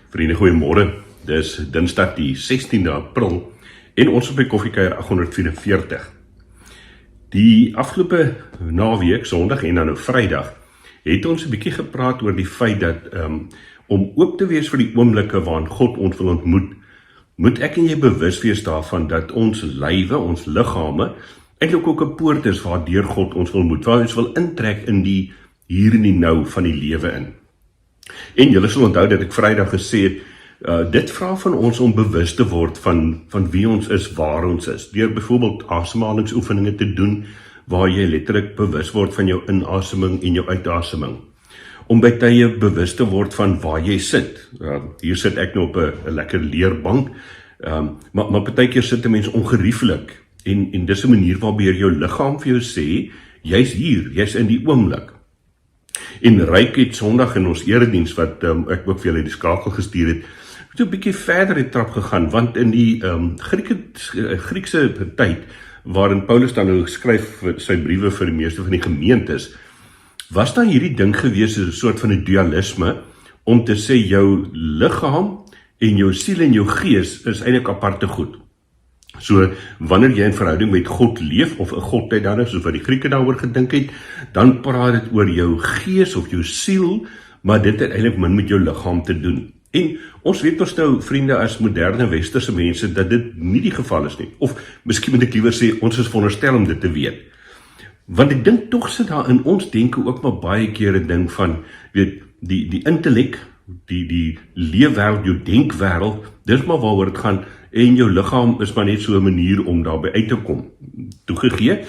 Vriende, goeiemôre. Dis Dinsdag die 16de April en ons op die Koffiekuier 844. Die afgelope naweek, Sondag en dan nou Vrydag, het ons 'n bietjie gepraat oor die feit dat om oop te wees vir die oomblikke waarin God ons wil ontmoet, moet ek en jy bewus wees daarvan dat ons lywe, ons liggame, eintlik ook 'n poort is waardeur God ons wil ontmoet, waar ons wil intrek in die hier en die nou van die lewe in. En julle sal onthou dat ek Vrydag gesê het, dit vra van ons om bewus te word van wie ons is, waar ons is. Deur byvoorbeeld asemhalingsoefeninge te doen, waar jy letterlik bewus word van jou inaseming en jou uitaseming. Om by tye bewus te word van waar jy sit. Hier sit ek nou op 'n lekker leerbank, maar partykeer sit 'n mens ongerieflik. En dis 'n manier waarbeur jou liggaam vir jou sê, jy's hier, jy's in die oomblik. En Ryk het Sondag in ons erediens wat ek ook vir julle die skakel gestuur het, het 'n bietjie verder die trap gegaan, want in die Griekse tyd, waarin Paulus dan nou skryf sy briewe vir die meeste van die gemeentes, was daar hierdie ding gewees, 'n soort van 'n dualisme, om te sê jou liggaam en jou siel en jou gees is eintlik aparte goed. So, wanneer jy in verhouding met God leef, of 'n godheid dan is, soos wat die Grieke daaroor gedink het, dan praat dit oor jou gees of jou siel, maar dit het eintlik min met jou liggaam te doen. En ons weet ons nou, vriende, as moderne westerse mense, dat dit nie die geval is nie. Of miskien moet ek liewer sê, ons is veronderstel om dit te weet. Want ek dink tog sit daar in ons denke ook maar baie keer 'n ding van, weet, die intellek, die leefwêreld, jou denkwêreld, dis maar waaroor dit gaan, en jou liggaam is maar net so 'n manier om daarby uit te kom. Toegegee,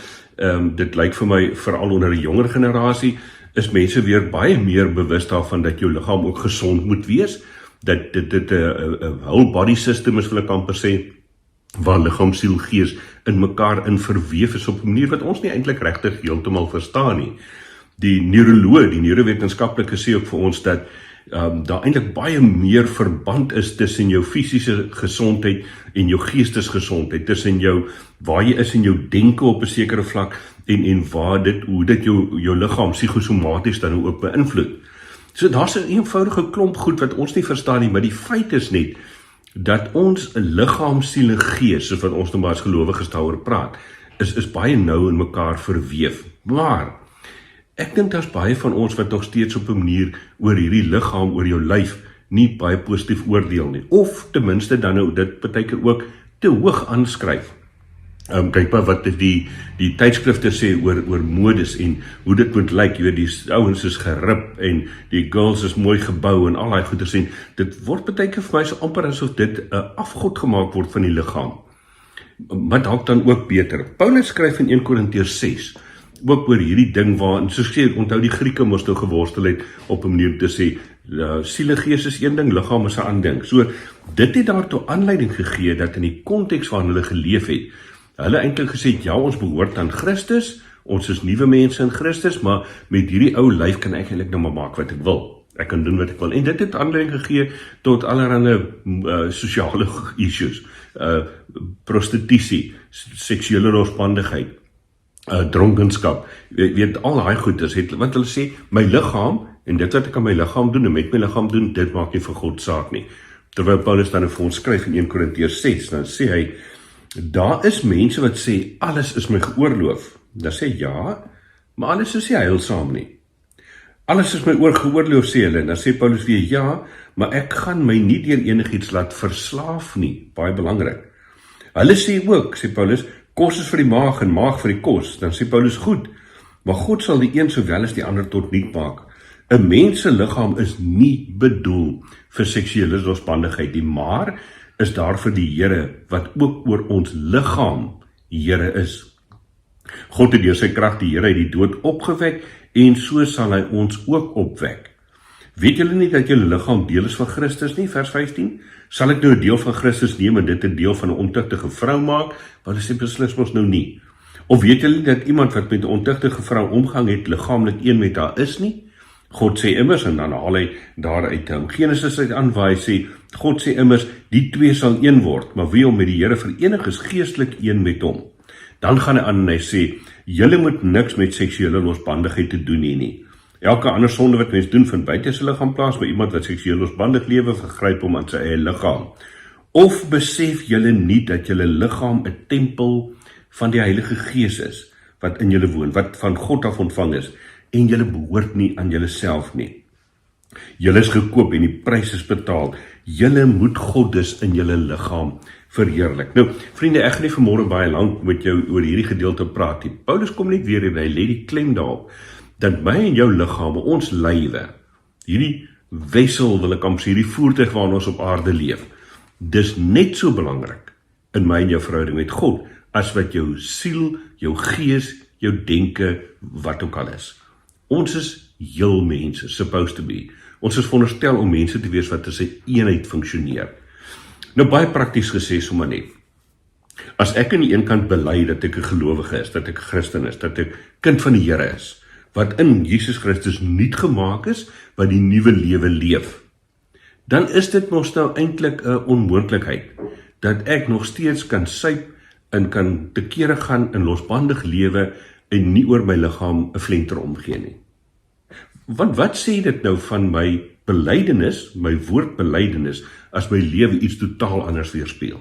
dit lyk vir my, veral onder 'n jonger generasie, is mense weer baie meer bewus daarvan dat jou liggaam ook gesond moet wees, dat dit 'n whole body system is, wil ek amper sê, waar liggaam, siel, gees in mekaar in verweef is op 'n manier wat ons nie eintlik regtig heeltemal verstaan nie. Die neuroloog, die neurowetenskaplike sê ook vir ons dat daar eintlik baie meer verband is tussen jou fisiese gesondheid en jou geestesgesondheid, tussen jou, waar jy is in jou denke op 'n sekere vlak, en hoe dit jou liggaam psigosomaties dan ook beïnvloed. So daar's 'n eenvoudige klomp goed wat ons nie verstaan nie, maar die feit is net, dat ons liggaam, siel en gees, soos wat ons nou maar as gelowiges daaroor praat, is baie nou in mekaar verweef. Maar ek dink daar's baie van ons wat nog steeds op 'n manier oor hierdie liggaam, oor jou lyf, nie baie positief oordeel nie. Of ten minste dan nou dit partykeer ook te hoog aanskryf. Kyk maar wat die tydskrifte sê oor modes en hoe dit moet lyk. Jy weet, die ouens is gerip en die girls is mooi gebou en al daai goeders, en dit word partykeer vir my so amper asof dit 'n afgod gemaak word van die liggaam. Maar dalk dan ook beter. Paulus skryf in 1 Korintiërs 6 ook oor hierdie ding waarin, soos sê, onthou die Grieke moes nou geworstel het op 'n manier te sê, siel en gees is een ding, liggaam is 'n ander ding. So, dit het daartoe aanleiding gegee dat in die konteks waarin hulle geleef het, hulle eintlik gesê het, ja, ons behoort aan Christus, ons is nuwe mense in Christus, maar met hierdie ou lyf kan ek eintlik nou maar maak wat ek wil. Ek kan doen wat ek wil. En dit het aanleiding gegee tot allerlei sosiale issues, prostitusie, seksuele losbandigheid, dronkenskap, weet al daai goeders, want hulle sê, my liggaam, en dit wat ek aan my liggaam doen, en met my liggaam doen, dit maak nie vir God saak nie. Terwyl Paulus dan vir ons skryf in 1 Korintiërs 6, dan sê hy, daar is mense wat sê, alles is my geoorloof. Dan sê ja, maar alles is nie heilsaam nie. Alles is my geoorloof, sê hulle, en dan sê Paulus weer, ja, maar ek gaan my nie deur enigiets laat verslaaf nie, baie belangrik. Hulle sê ook, sê Paulus, kos is vir die maag en maag vir die kos. Dan sê Paulus, goed, maar God sal die een sowel as die ander tot niet maak. 'n Mens se liggaam is nie bedoel vir seksuele losbandigheid nie, maar is daar vir die Here, wat ook oor ons liggaam Here is. God het deur sy krag die Here uit die dood opgewek, en so sal hy ons ook opwek. Weet julle nie dat julle liggaam deel is van Christus nie, vers 15? Sal ek nou 'n deel van Christus neem en dit 'n deel van 'n ontuchtige vrou maak? Want hulle sê beslis mos nou nie. Of weet julle nie dat iemand wat met 'n ontuchtige vrou omgang het, liggaamlik een met haar is nie? God sê immers, en dan haal hy daar uit Genesis uit aan, waar hy sê, God sê immers, die twee sal een word, maar wie hom met die Here verenig is geestelik een met hom. Dan gaan hy aan en hy sê, julle moet niks met seksuele losbandigheid te doen hê nie. Elke ander sonde wat mens doen vind buite sy liggaam plaas, by iemand wat seksueel losbandig lewe vergryp hom aan sy eie liggaam. Of besef julle nie dat julle liggaam 'n tempel van die Heilige Gees is, wat in julle woon, wat van God af ontvang is, en julle behoort nie aan julle self nie. Julle is gekoop en die prys is betaal. Julle moet God dus in julle liggaam verheerlik. Nou, vriende, ek gaan nie vanmôre baie lank met jou oor hierdie gedeelte praat nie. Paulus kom net weer en hy lê die klem daarop, dat my en jou liggame, ons lywe, hierdie wessel, wil ek amper sê, hierdie voertuig waarin ons op aarde leef, dis net so belangrik in my en jou verhouding met God, as wat jou siel, jou gees, jou denke, wat ook al is. Ons is heel mense, supposed to be. Ons is veronderstel om mense te wees wat as 'n eenheid funksioneer. Nou baie prakties gesê sommer net. As ek aan die een kant bely dat ek 'n gelowige is, dat ek 'n Christen is, dat ek kind van die Here is, wat in Jesus Christus nuut gemaak is, wat die nuwe lewe leef, dan is dit mos nou eintlik 'n onmoontlikheid, dat ek nog steeds kan suip en kan te kere gaan in losbandig lewe en nie oor my liggaam 'n flenter omgee nie. Want wat sê dit nou van my belydenis, my woordbelydenis, as my lewe iets totaal anders weerspieël?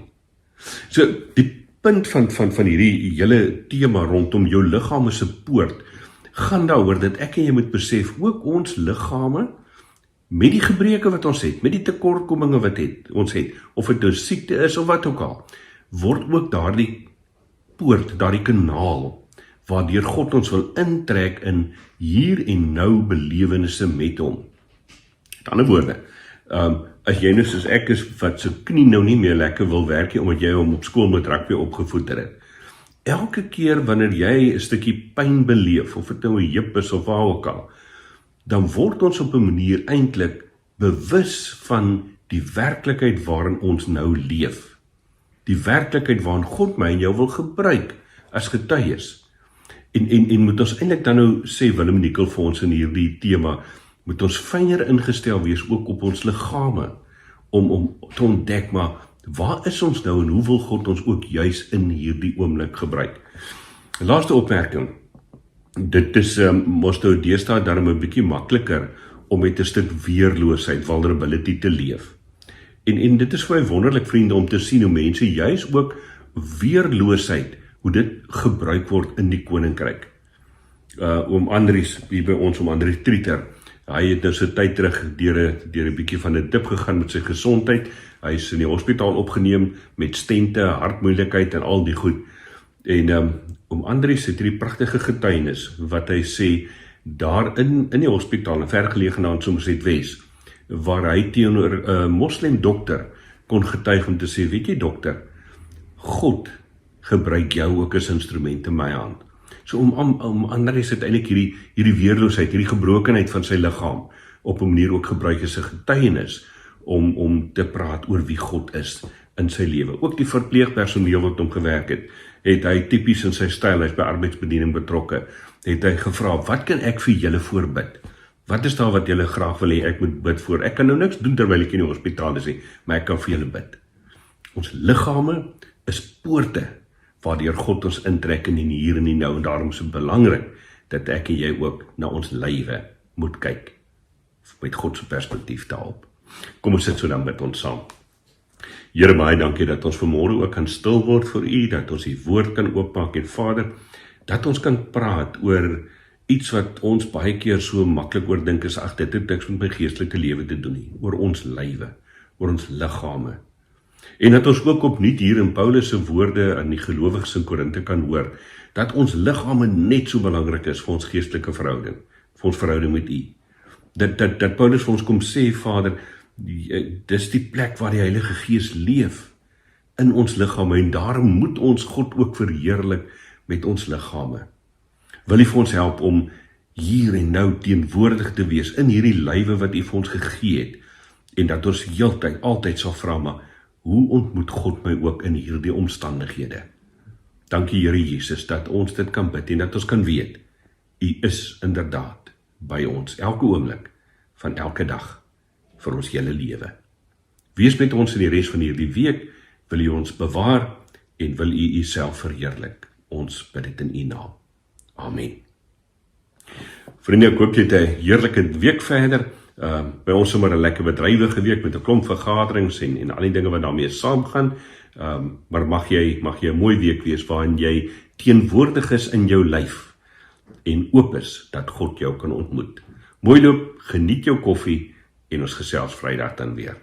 So, die punt van hierdie hele tema rondom jou liggaam as 'n poort, gaan daaroor dat ek en jy moet besef, ook ons liggame, met die gebreke wat ons het, met die tekortkominge wat ons het, of dit nou siekte is of wat ook al, word ook daardie poort, daardie kanaal, waardeur God ons wil intrek in hier en nou belewenisse met hom. Met ander woorde, as jy nou soos ek is, wat sy knie nou nie meer lekker wil werk nie, omdat jy hom op skool met rugby opgevoed het. Elke keer wanneer jy 'n stukkie pyn beleef, of dit nou 'n heup is of waar ook al, dan word ons op 'n manier eintlik bewus van die werklikheid waarin ons nou leef. Die werklikheid waarin God my en jou wil gebruik as getuies. En moet ons eintlik dan nou sê, Willem Nicol vir ons in hierdie tema, moet ons fyner ingestel wees ook op ons liggame, om te ontdek, maar waar is ons nou en hoe wil God ons ook juis in hierdie oomblik gebruik? Laaste opmerking, dit is mos nou deesdae daarom 'n bietjie makliker om met 'n stuk weerloosheid, vulnerability te leef. En dit is vir my wonderlik, vriende, om te sien hoe mense juis ook weerloosheid, hoe dit gebruik word in die koninkryk. Oom Andries, hier by ons, oom Andries Trieter, hy het nou sy tyd terug deur 'n bietjie van 'n dip gegaan met sy gesondheid. Hy is in die hospitaal opgeneem met stente, hartmoeilikheid en al die goed. En oom Andries het hierdie pragtige getuienis wat hy sê daar in die hospitaal, 'n vergeleë naam Somerset Wes, waar hy teenoor 'n moslim dokter kon getuig om te sê, weet jy dokter, God gebruik jou ook as instrument in my hand. So om Andries het eintlik hierdie weerloosheid, hierdie gebrokenheid van sy liggaam op 'n manier ook gebruik as 'n getuienis om te praat oor wie God is in sy lewe. Ook die verpleegpersoneel wat hom gewerk het hy tipies in sy styl, hy's by arbeidsbediening betrokke, het hy gevra, wat kan ek vir julle voorbid? Wat is daar wat julle graag wil hê ek moet bid voor? Ek kan nou niks doen terwyl ek in die hospitaal is nie, maar ek kan vir julle bid. Ons liggame is poorte waardeur God ons intrek in die hier en die nou, en daarom is dit belangrik dat ek en jy ook na ons lywe moet kyk met God se perspektief daarop. Kom ons sit so dan met ons saam. Here, baie dankie dat ons vanmôre ook kan stil word vir U, dat ons die woord kan oopmaak, en Vader, dat ons kan praat oor iets wat ons baie keer so maklik oordink is, ag, dit het niks met my geestelike lewe te doen nie, oor ons lywe, oor ons liggame. En dat ons ook opnuut hier in Paulus se woorde aan die gelowiges in Korinthe kan hoor, dat ons liggame net so belangrik is vir ons geestelike verhouding, vir ons verhouding met U. Dat Paulus vir ons kom sê, Vader, dis die plek waar die Heilige Gees leef in ons liggame, en daarom moet ons God ook verheerlik met ons liggame. Wil U vir ons help om hier en nou teenwoordig te wees in hierdie lywe wat U vir ons gegee het, en dat ons heeltyd, altyd sal vra, maar hoe ontmoet God my ook in hierdie omstandighede? Dankie Here Jesus, dat ons dit kan bid, en dat ons kan weet, U is inderdaad by ons, elke oomblik, van elke dag, vir ons hele lewe. Wees met ons in die res van hierdie week, wil U ons bewaar, en wil U Uself verheerlik. Ons bid dit in U naam. Amen. Vriende, ek hoop jy het 'n heerlike week verder. By ons sommer 'n lekker bedrywige week met 'n klomp vergaderings en al die dinge wat daarmee saamgaan. Maar mag jy 'n mooi week wees waarin jy teenwoordig is in jou lyf en oop is dat God jou kan ontmoet. Mooi loop, geniet jou koffie en ons gesels Vrydag dan weer.